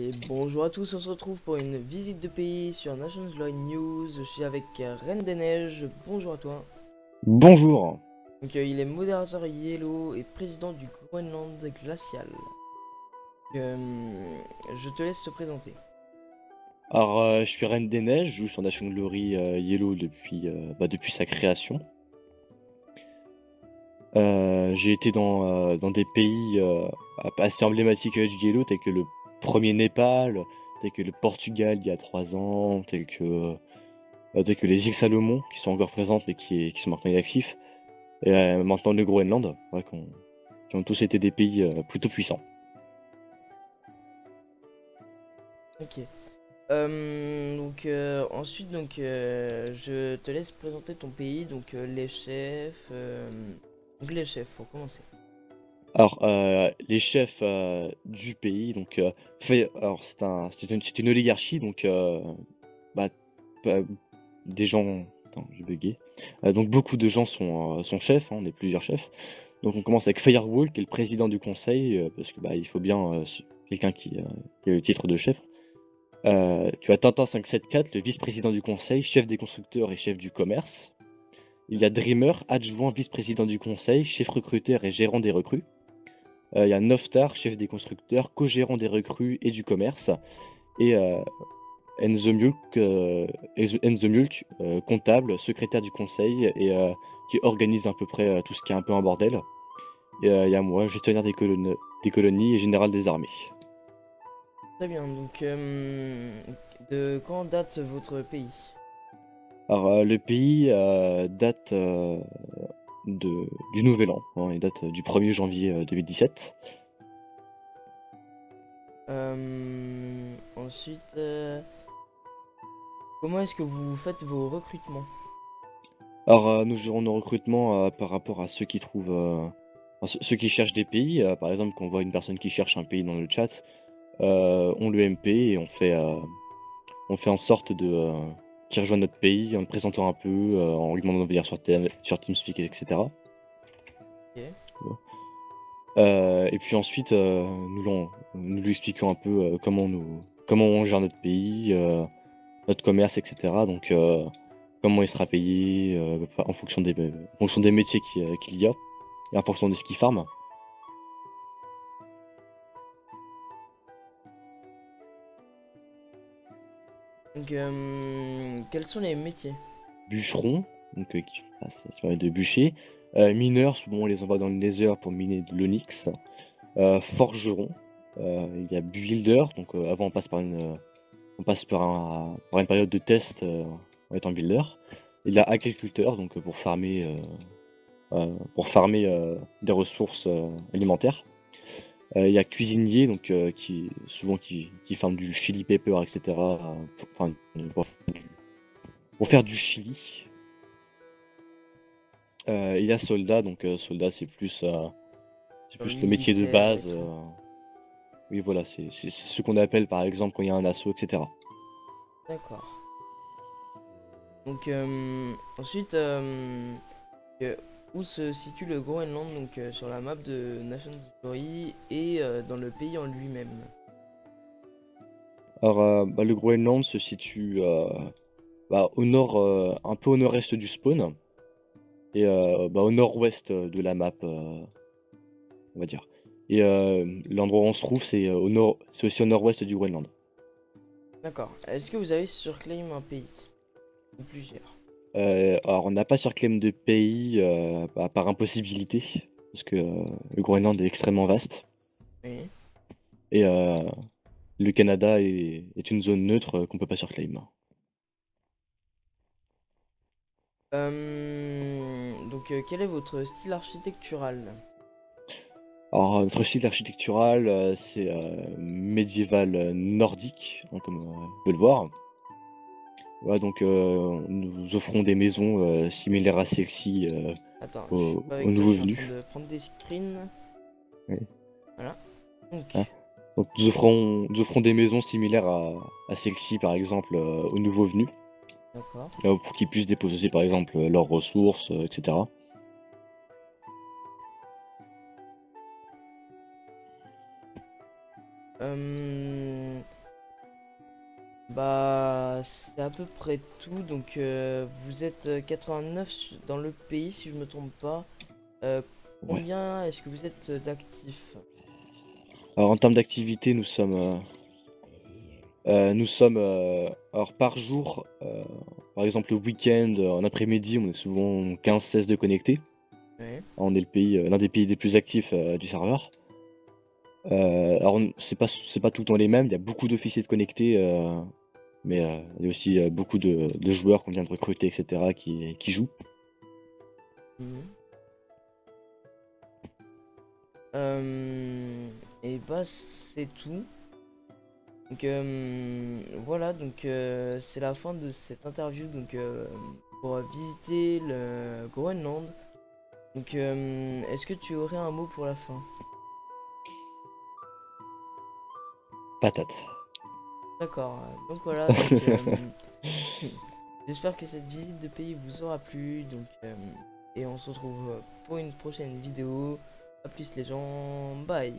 Et bonjour à tous, on se retrouve pour une visite de pays sur Nations Law News. Je suis avec Reine des Neiges, bonjour à toi. Bonjour. Donc il est modérateur Yellow et président du Groenland glacial. Euh, je te laisse te présenter. Alors, je suis Reine des Neiges, je joue sur Nation Glory Yellow depuis sa création. J'ai été dans des pays assez emblématiques du Yellow, tels que le premier Népal, tels que le Portugal il y a 3 ans, tels que les îles Salomon, qui sont encore présentes mais qui sont maintenant inactifs, et maintenant le Groenland, ouais, qui ont tous été des pays plutôt puissants. Ok. Ensuite je te laisse présenter ton pays, les chefs. Les chefs pour commencer. Alors, les chefs du pays, alors c'est une oligarchie, bah, bah, des gens. Attends, j'ai bugué. Donc beaucoup de gens sont chefs, hein, on est plusieurs chefs. Donc on commence avec Firewall, qui est le président du conseil, parce que il faut bien quelqu'un qui a le titre de chef. Tu as Tintin 574, le vice-président du conseil, chef des constructeurs et chef du commerce. Il y a Dreamer, adjoint vice-président du conseil, chef recruteur et gérant des recrues. Il y a Noftar, chef des constructeurs, co-gérant des recrues et du commerce. Et Enzo Mulk, comptable, secrétaire du conseil et qui organise à peu près tout ce qui est un peu un bordel. Et il y a moi, gestionnaire des colonies et général des armées. Très bien, de quand date votre pays? Alors le pays date du Nouvel An, hein, il date du 1er janvier 2017. Ensuite, comment est-ce que vous faites vos recrutements? Alors nous gérons nos recrutements par rapport à ceux qui trouvent, ceux qui cherchent des pays. Par exemple, quand on voit une personne qui cherche un pays dans le chat, on le MP et on fait en sorte qu'il rejoigne notre pays en le présentant un peu, en lui demandant de venir sur TeamSpeak, etc. Ok. Et puis ensuite, nous lui expliquons un peu comment on gère notre pays, notre commerce, etc. Comment il sera payé en fonction des métiers qu'il y a et en fonction de ce qu'il farme. Quels sont les métiers? Bûcheron, ça permet de bûcher. Mineurs, souvent on les envoie dans le Nether pour miner de l'onyx. Forgeron, il y a builder, avant on passe par une période de test en étant builder. Il y a agriculteur, pour farmer des ressources alimentaires. Il y a cuisinier, qui farme du chili pepper, etc. Pour faire du chili. Il y a soldat, soldat c'est plus le métier de Militaire et base. tout. Oui voilà, c'est ce qu'on appelle par exemple quand il y a un assaut, etc. D'accord. Donc, ensuite, euh, où se situe le Groenland sur la map de Nations Glory et dans le pays en lui-même? Alors le Groenland se situe au nord, un peu au nord-est du spawn, et au nord-ouest de la map, on va dire. Et l'endroit où on se trouve, c'est aussi au nord-ouest du Groenland. D'accord. Est-ce que vous avez surclaim un pays? Ou plusieurs? Alors on n'a pas sur claim de pays par impossibilité, parce que le Groenland est extrêmement vaste, Oui. et le Canada est une zone neutre qu'on peut pas surclaim. Quel est votre style architectural? Alors notre style architectural, c'est médiéval nordique, hein, comme on peut le voir. Ouais, nous offrons des maisons similaires à celle-ci Attends, je suis pas aux avec toi, je nouveaux suis en venus. train de prendre des screens. Ouais. Voilà. Hein. Donc, Nous offrons des maisons similaires à celle-ci, par exemple, aux nouveaux venus, d'accord. pour qu'ils puissent déposer, par exemple, leurs ressources, etc. Euh, Bah, c'est à peu près tout. Donc, vous êtes 89 dans le pays, si je me trompe pas. Euh, Ouais. Combien est-ce que vous êtes d'actifs? Alors en termes d'activité, nous sommes alors par jour, par exemple le week-end, en après-midi, on est souvent 15-16 de connectés. Ouais. On est l'un des pays les plus actifs du serveur. Alors c'est pas tout le temps les mêmes, il y a beaucoup d'officiers de connectés, mais il y a aussi beaucoup de joueurs qu'on vient de recruter, etc., qui jouent. Mhm. Et bah, c'est tout. Donc, voilà, donc c'est la fin de cette interview. Donc, pour visiter le Groenland. Donc, est-ce que tu aurais un mot pour la fin? Patate. D'accord, donc voilà, donc j'espère que cette visite de pays vous aura plu. Donc, et on se retrouve pour une prochaine vidéo. A plus les gens, bye.